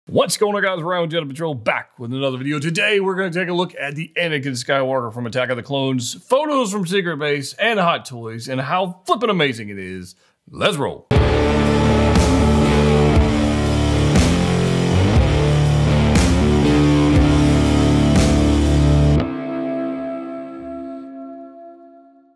What's going on, guys? Ryan with Jedha Patrol back with another video. Today, we're going to take a look at the Anakin Skywalker from Attack of the Clones, photos from Secret Base, and Hot Toys, and how flippin' amazing it is. Let's roll.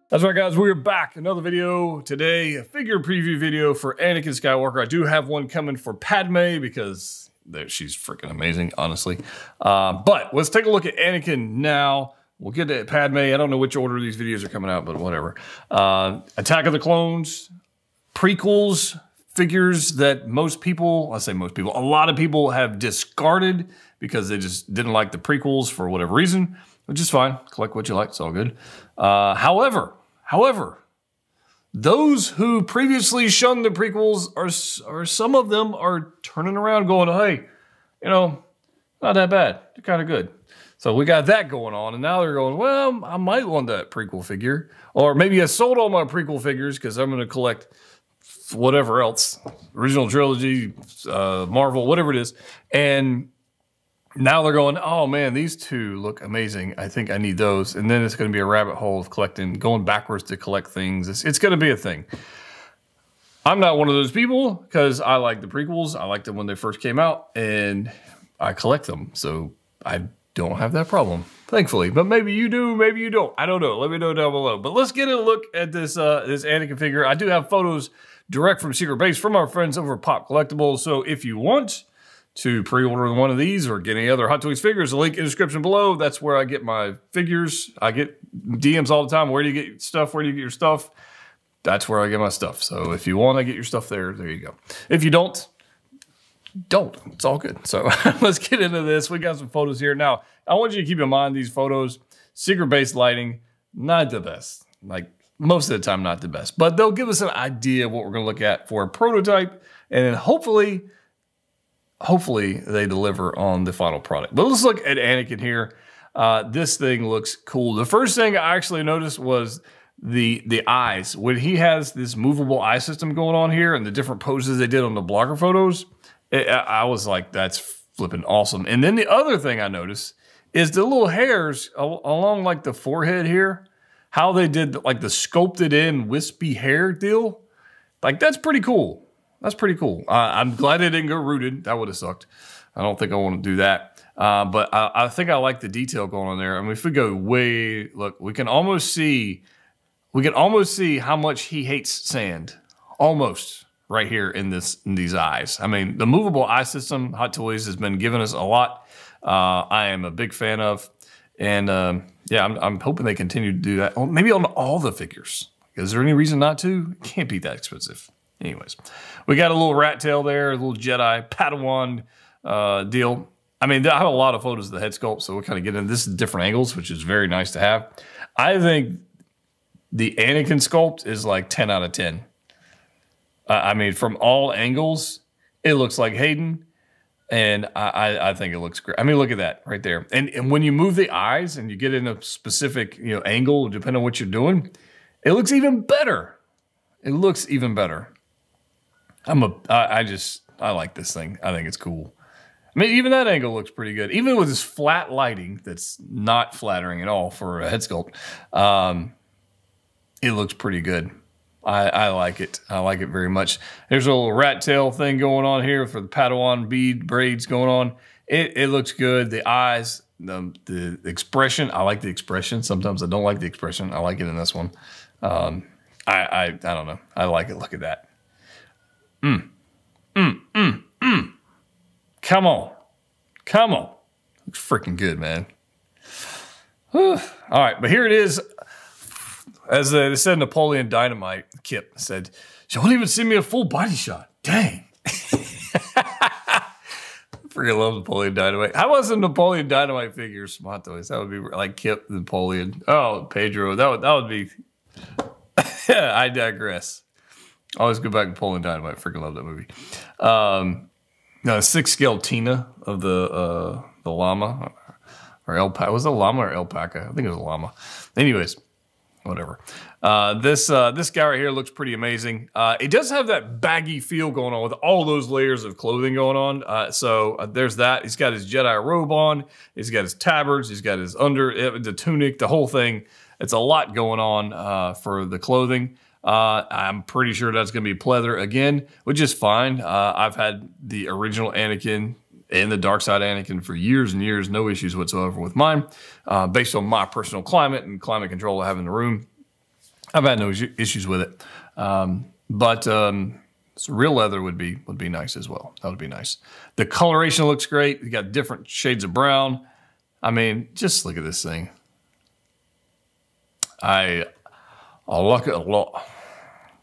That's right, guys, we're back. Another video today, a figure preview video for Anakin Skywalker. I do have one coming for Padme because she's freaking amazing, honestly. But let's take a look at Anakin now. We'll get to Padme. I don't know which order these videos are coming out, but whatever. Attack of the Clones, prequels, figures that most people, I say most people, a lot of people have discarded because they just didn't like the prequels for whatever reason, which is fine. Collect what you like, it's all good. However, those who previously shunned the prequels are some of them are turning around going, hey, you know, not that bad. They're kind of good. So we got that going on. And now they're going, well, I might want that prequel figure. Or maybe I sold all my prequel figures because I'm going to collect whatever else. Original trilogy, Marvel, whatever it is. And now they're going, oh man, these two look amazing. I think I need those. And then it's going to be a rabbit hole of collecting, going backwards to collect things. It's going to be a thing. I'm not one of those people because I like the prequels. I liked them when they first came out and I collect them. So I don't have that problem, thankfully. But maybe you do, maybe you don't. I don't know. Let me know down below. But let's get a look at this, this Anakin figure. I do have photos direct from Secret Base from our friends over at Pop Collectibles. So if you want to pre-order one of these or get any other Hot Toys figures, the link in the description below. That's where I get my figures. I get DMs all the time. Where do you get your stuff? Where do you get your stuff? That's where I get my stuff. So if you want to get your stuff there, there you go. If you don't. It's all good. So let's get into this. We got some photos here. Now, I want you to keep in mind these photos. Secret Base lighting, not the best. Like most of the time, not the best. But they'll give us an idea of what we're going to look at for a prototype. And then hopefully they deliver on the final product. But let's look at Anakin here. This thing looks cool. The first thing I actually noticed was the eyes. When he has this movable eye system going on here and the different poses they did on the blogger photos, I was like, that's flipping awesome. And then the other thing I noticed is the little hairs along like the forehead here, how they did like the sculpted in wispy hair deal. Like that's pretty cool. That's pretty cool. I'm glad they didn't go rooted. That would have sucked. I don't think I want to do that. But I think I like the detail going on there. I mean, if we go way, look, we can almost see how much he hates sand. Almost right here in these eyes. I mean, the movable eye system, Hot Toys has been giving us a lot. I am a big fan of, and yeah, I'm hoping they continue to do that. Maybe on all the figures. Is there any reason not to? It can't be that expensive. Anyways, we got a little rat tail there, a little Jedi Padawan deal. I mean, I have a lot of photos of the head sculpt, so we'll kind of get into this in different angles, which is very nice to have. I think the Anakin sculpt is like 10 out of 10. I mean, from all angles, it looks like Hayden, and I think it looks great. I mean, look at that right there. And when you move the eyes and you get in a specific angle, depending on what you're doing, it looks even better. It looks even better. I like this thing. I think it's cool. I mean, even that angle looks pretty good. Even with this flat lighting that's not flattering at all for a head sculpt, it looks pretty good. I like it. I like it very much. There's a little rat tail thing going on here for the Padawan bead braids going on. It looks good. The eyes, the expression. I like the expression. Sometimes I don't like the expression. I like it in this one. I don't know. I like it. Look at that. Come on. Come on. Looks freaking good, man. Whew. All right, but here it is. As they said, Napoleon Dynamite, Kip said, she won't even send me a full body shot. Dang. Freaking love Napoleon Dynamite. How was the Napoleon Dynamite figures from Hot Toys? That would be like Kip, Napoleon. Oh, Pedro. That would be. I digress. Always go back to Napoleon Dynamite. Freaking love that movie. No, 6 scale Tina of the llama or alpaca. Was it a llama or alpaca? I think it was a llama. Anyways, whatever. This guy right here looks pretty amazing. It does have that baggy feel going on with all those layers of clothing going on. So there's that. He's got his Jedi robe on. He's got his tabards. He's got his the tunic, the whole thing. It's a lot going on for the clothing. I'm pretty sure that's going to be pleather again, which is fine. I've had the original Anakin and the dark side Anakin for years and years, no issues whatsoever with mine. Based on my personal climate and climate control I have in the room, I've had no issues with it. But real leather would be nice as well. That would be nice. The coloration looks great. You got different shades of brown. I mean, just look at this thing. I like it a lot.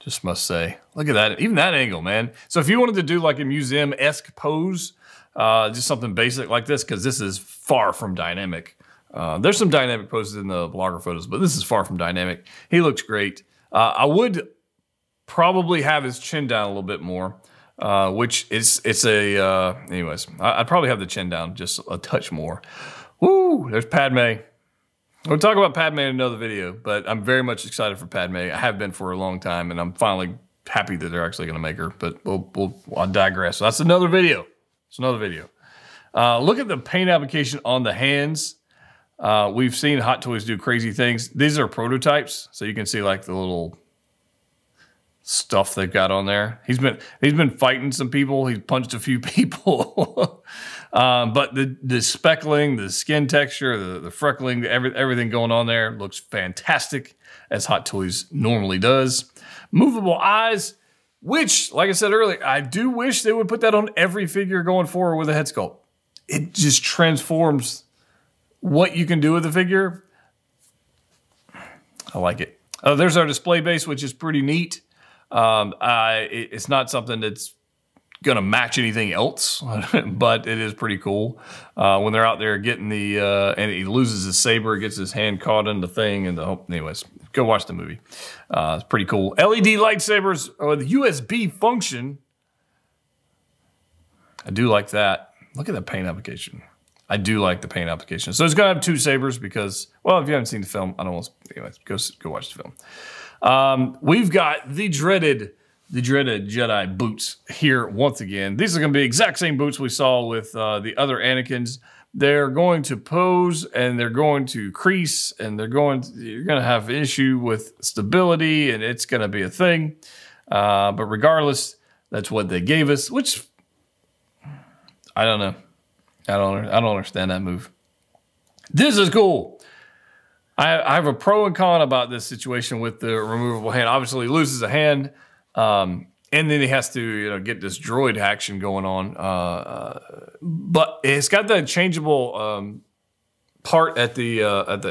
Just must say, look at that. Even that angle, man. So if you wanted to do like a museum-esque pose, just something basic like this, because this is far from dynamic. There's some dynamic poses in the blogger photos, but this is far from dynamic. He looks great. I would probably have his chin down a little bit more, which anyways, I'd probably have the chin down just a touch more. Woo, there's Padme. We'll talk about Padme in another video, but I'm very much excited for Padme. I have been for a long time, and I'm finally happy that they're actually going to make her, but I'll digress. So that's another video. It's another video. Look at the paint application on the hands. We've seen Hot Toys do crazy things. These are prototypes, so you can see like the little stuff they've got on there. He's been fighting some people. He's punched a few people. But the speckling, the skin texture, the freckling, everything going on there looks fantastic, as Hot Toys normally does. Movable eyes, which, like I said earlier, I do wish they would put that on every figure going forward with a head sculpt. It just transforms what you can do with the figure. I like it. There's our display base, which is pretty neat. It's not something that's going to match anything else, but it is pretty cool. When they're out there getting and he loses his saber, gets his hand caught in the thing, and anyways, go watch the movie. It's pretty cool. LED lightsabers with USB function. I do like that. Look at the paint application. I do like the paint application. So it's going to have two sabers because, well, if you haven't seen the film, I don't want to, anyways, go watch the film. We've got the dreaded Jedi boots here once again. These are going to be the exact same boots we saw with the other Anakins. They're going to pose and they're going to crease and you're going to have an issue with stability, and it's going to be a thing. But regardless, that's what they gave us, which I don't know. I don't understand that move. This is cool. I have a pro and con about this situation with the removable hand. Obviously, he loses a hand. And then he has to, get this droid action going on. But it's got that changeable part at the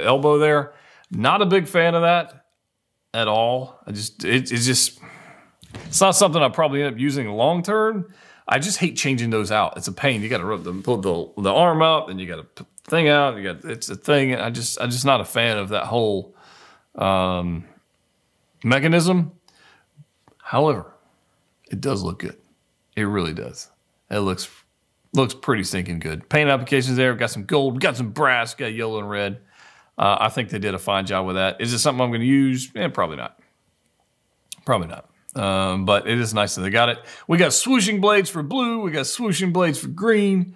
elbow there. Not a big fan of that at all. It's not something I'll probably end up using long term. I just hate changing those out. It's a pain. You got to pull the arm out, and you got to put the thing out. It's a thing. I'm just not a fan of that whole mechanism. However, it does look good. It really does. It looks pretty stinking good. Paint applications there. We've got some gold. We've got some brass. We've got yellow and red. I think they did a fine job with that. Is it something I'm going to use? Probably not. Probably not. But it is nice that they got it. We got swooshing blades for blue. We got swooshing blades for green.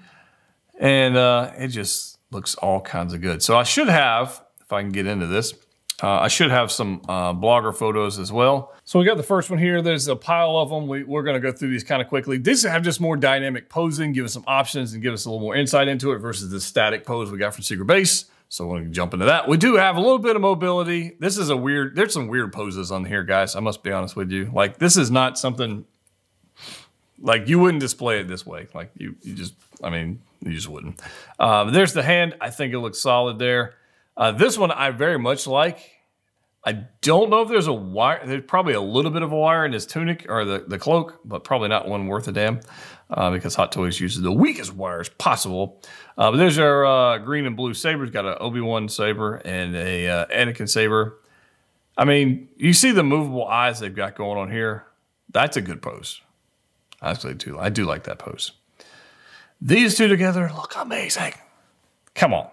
And it just looks all kinds of good. So I should have, if I can get into this, I should have some blogger photos as well. So we got the first one here. There's a pile of them. We're going to go through these kind of quickly. These have just more dynamic posing, give us some options, and give us a little more insight into it versus the static pose we got from Secret Base. So we're going to jump into that. We do have a little bit of mobility. This is there's some weird poses on here, guys. I must be honest with you. Like, this is not something, like, you wouldn't display it this way. Like, you just wouldn't. There's the hand. I think it looks solid there. This one I very much like. I don't know if there's a wire. There's probably a little bit of a wire in his tunic or the cloak, but probably not one worth a damn because Hot Toys uses the weakest wires possible. But there's our green and blue sabers. Got an Obi-Wan saber and a Anakin saber. I mean, you see the movable eyes they've got going on here. That's a good pose. I do like that pose. These two together look amazing. Come on.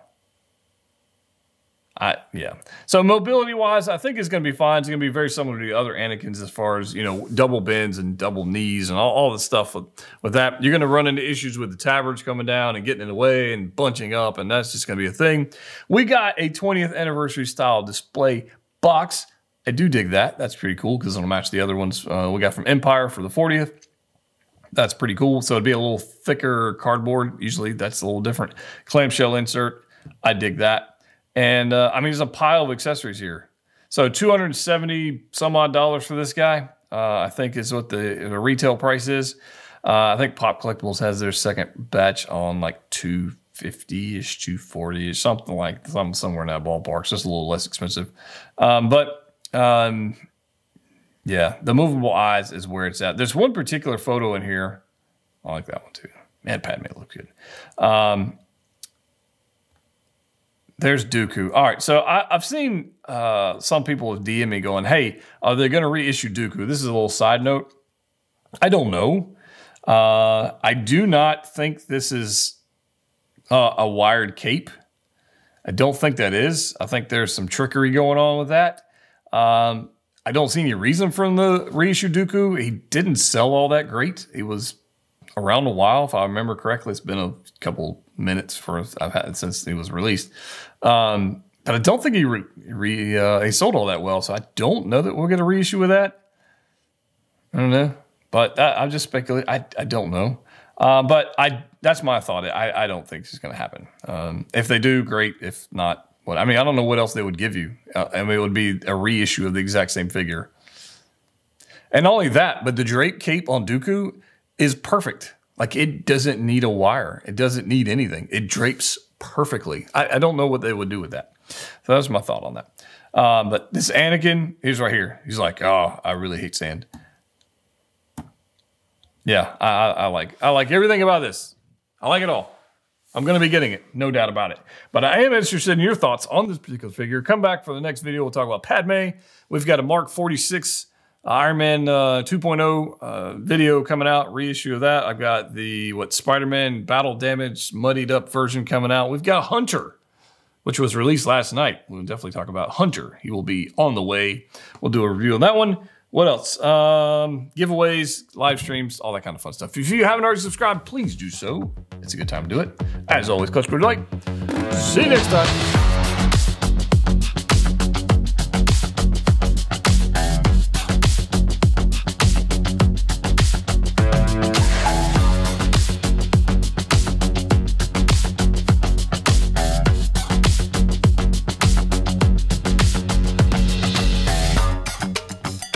Yeah. So mobility wise, I think it's going to be fine. It's going to be very similar to the other Anakins as far as, you know, double bends and double knees and all the stuff with that. You're going to run into issues with the tabards coming down and getting in the way and bunching up, and that's just going to be a thing. We got a 20th anniversary style display box. I do dig that. That's pretty cool because it'll match the other ones we got from Empire for the 40th. That's pretty cool. So it'd be a little thicker cardboard. Usually that's a little different. Clamshell insert. I dig that. And I mean, there's a pile of accessories here. So $270 some odd for this guy, I think is what the retail price is. I think Pop Collectibles has their second batch on like $250-ish, $240-ish, somewhere in that ballpark. So it's a little less expensive. Yeah, the movable eyes is where it's at. There's one particular photo in here. I like that one too. Man, Padme look good. There's Dooku. All right, so I've seen some people DM me going, hey, are they going to reissue Dooku? This is a little side note. I don't know. I do not think this is a wired cape. I don't think that is. I think there's some trickery going on with that. I don't see any reason for him to reissue Dooku. He didn't sell all that great. He was around a while, if I remember correctly. It's been a couple minutes I've had since he was released. But I don't think he sold all that well, so I don't know that we'll get a reissue with that. I don't know, but I'm just speculating. I don't know, but that's my thought. I don't think this is going to happen. If they do, great. If not, what? I mean, I don't know what else they would give you. I mean, it would be a reissue of the exact same figure. And not only that, but the drape cape on Dooku is perfect. Like, it doesn't need a wire. It doesn't need anything. It drapes perfectly. I don't know what they would do with that. So that's my thought on that. But this Anakin, he's right here. He's like, oh, I really hate sand. Yeah, I like everything about this. I like it all. I'm going to be getting it, no doubt about it. But I am interested in your thoughts on this particular figure. Come back for the next video. We'll talk about Padme. We've got a Mark 46 Iron Man 2.0 video coming out, reissue of that. I've got the Spider-Man battle damage muddied up version coming out. We've got Hunter, which was released last night. We'll definitely talk about Hunter. He will be on the way. We'll do a review on that one. What else? Giveaways, live streams, all that kind of fun stuff. If you haven't already subscribed, please do so. It's a good time to do it. As always, clutch, like. See you next time.